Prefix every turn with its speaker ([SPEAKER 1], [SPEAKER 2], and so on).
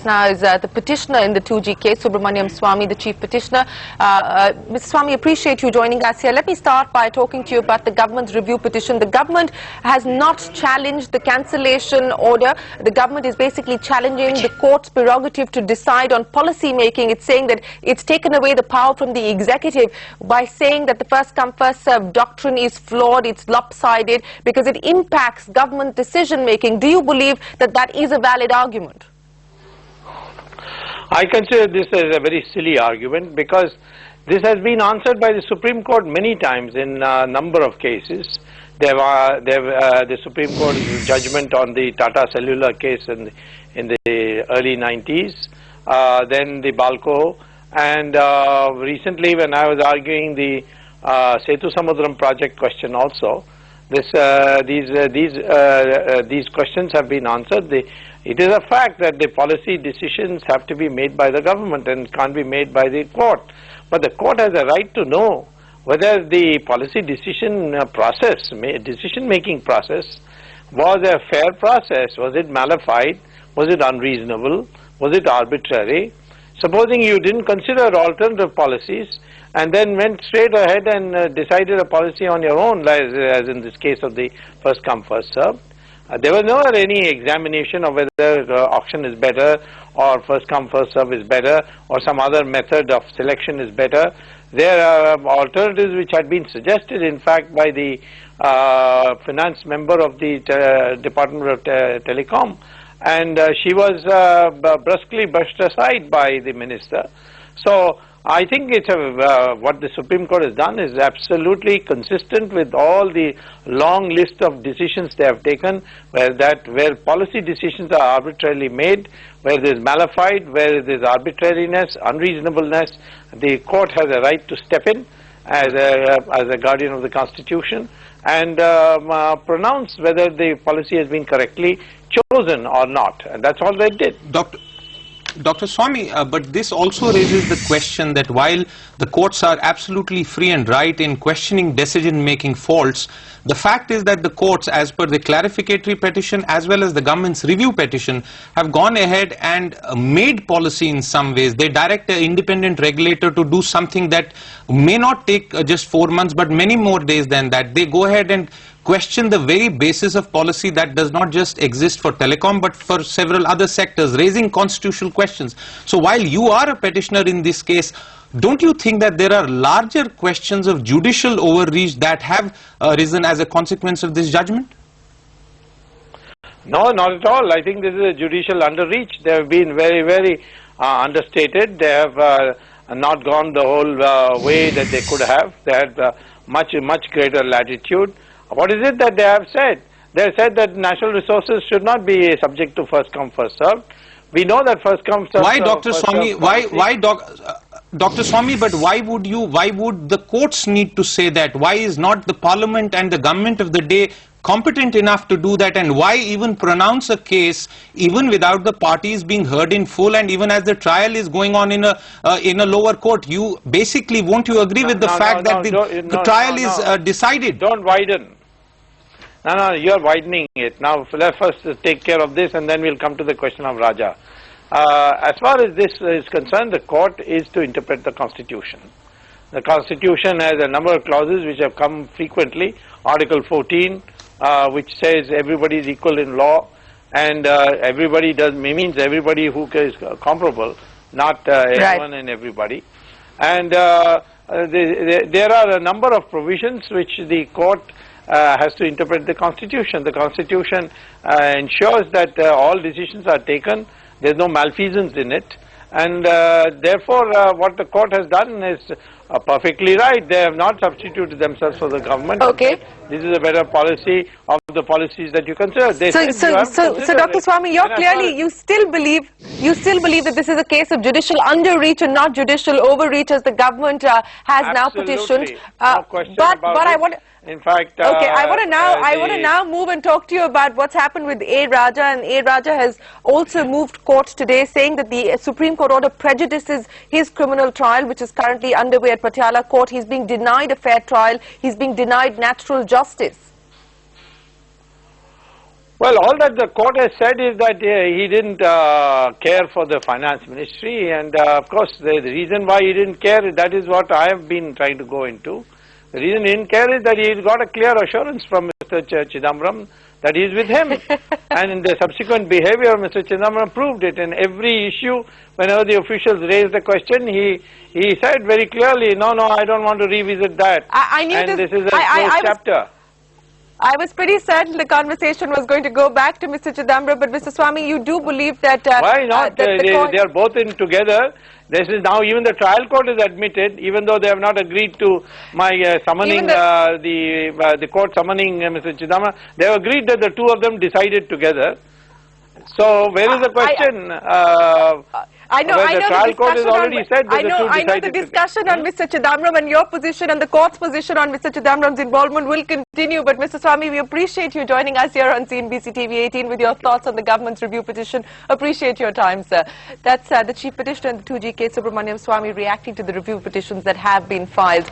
[SPEAKER 1] Now is the petitioner in the 2G case, Subramanian Swamy, the chief petitioner. Mr. Swamy, appreciate you joining us here. Let me start by talking to you about the government's review petition. The government has not challenged the cancellation order. The government is basically challenging the court's prerogative to decide on policy making. It's saying that it's taken away the power from the executive by saying that the first come first served doctrine is flawed, it's lopsided because it impacts government decision making. Do you believe that that is a valid argument?
[SPEAKER 2] I consider this as a very silly argument because this has been answered by the Supreme Court many times in a number of cases. The Supreme Court's judgment on the Tata Cellular case in the early 90s, then the Balco, and recently when I was arguing the Setu Samudram project question also, these questions have been answered. It is a fact that the policy decisions have to be made by the government and can't be made by the court. But the court has a right to know whether the policy decision process, decision-making process, was a fair process. Was it malified? Was it unreasonable? Was it arbitrary? Supposing you didn't consider alternative policies and then went straight ahead and decided a policy on your own, as in this case of the first come first served. There was never any examination of whether auction is better or first come first serve is better or some other method of selection is better. There are alternatives which had been suggested in fact by the finance member of the Department of Telecom, and she was brusquely brushed aside by the minister. So I think it's what the Supreme Court has done is absolutely consistent with all the long list of decisions they have taken, where policy decisions are arbitrarily made, where there is malified, where there is arbitrariness, unreasonableness. The court has a right to step in as a guardian of the Constitution and pronounce whether the policy has been correctly chosen or not, and that's all they did.
[SPEAKER 3] Dr. Swamy, but this also raises the question that while the courts are absolutely free and right in questioning decision-making faults, the fact is that the courts, as per the clarificatory petition as well as the government's review petition, have gone ahead and made policy in some ways. They direct an independent regulator to do something that may not take just 4 months but many more days than that. They go ahead and question the very basis of policy that does not just exist for telecom but for several other sectors, raising constitutional questions. So while you are a petitioner in this case, don't you think that there are larger questions of judicial overreach that have arisen as a consequence of this judgment?
[SPEAKER 2] No, not at all. I think this is a judicial underreach. They have been very, very understated. They have not gone the whole way that they could have. They had much greater latitude. What is it that they have said? They have said that national resources should not be subject to first come first served. We know that first come first served.
[SPEAKER 3] Why, Dr. Swamy? Dr. Swamy, but why would the courts need to say that? Why is not the parliament and the government of the day competent enough to do that, and why even pronounce a case even without the parties being heard in full, and even as the trial is going on in a lower court? You basically, won't you agree with the fact that the trial is decided?
[SPEAKER 2] Don't widen. No, you are widening it. Now let's first take care of this and then we'll come to the question of Raja. As far as this is concerned, the court is to interpret the Constitution. The Constitution has a number of clauses which have come frequently. Article 14, which says everybody is equal in law, and everybody means everybody who is comparable, not everyone and everybody. And there are a number of provisions which the court has to interpret the Constitution. The Constitution ensures that all decisions are taken, there is no malfeasance in it, and therefore what the court has done is perfectly right. They have not substituted themselves for the government.
[SPEAKER 1] Okay.
[SPEAKER 2] This is a better policy of the policies that you consider.
[SPEAKER 1] So Dr. Swamy, you're clearly, you still believe that this is a case of judicial underreach and not judicial overreach, as the government has now petitioned.
[SPEAKER 2] No question about
[SPEAKER 1] I
[SPEAKER 2] it.
[SPEAKER 1] want.
[SPEAKER 2] In fact,
[SPEAKER 1] okay, I want to now move and talk to you about what's happened with A. Raja, and A. Raja has also moved court today, saying that the Supreme Court order prejudices his criminal trial, which is currently underway at Patiala Court. He's being denied a fair trial. He's being denied natural justice.
[SPEAKER 2] Well, all that the court has said is that he didn't care for the finance ministry, and of course the reason why he didn't care, that is what I have been trying to go into. The reason he didn't care is that he got a clear assurance from Mr. Chidambaram that he is with him. And in the subsequent behavior, Mr. Chidambaram proved it. In every issue, whenever the officials raised the question, he said very clearly, no, I don't want to revisit that.
[SPEAKER 1] I knew
[SPEAKER 2] and this is a closed chapter.
[SPEAKER 1] I was pretty certain the conversation was going to go back to Mr. Chidambaram, but Mr. Swamy, you do believe that...
[SPEAKER 2] Why not? They are both in together. This is now even the trial court is admitted, even though they have not agreed to my summoning, the court summoning Mr. Chidambaram. They have agreed that the two of them decided together. So where is the question?
[SPEAKER 1] I know
[SPEAKER 2] the trial court has already said that
[SPEAKER 1] I know the discussion on Mr. Chidambaram and your position and the court's position on Mr. Chidambaram's involvement will continue. But Mr. Swamy, we appreciate you joining us here on CNBC TV 18 with your thoughts on the government's review petition. Appreciate your time, sir. That's the Chief Petitioner in the 2G case, Subramanian Swamy, reacting to the review petitions that have been filed.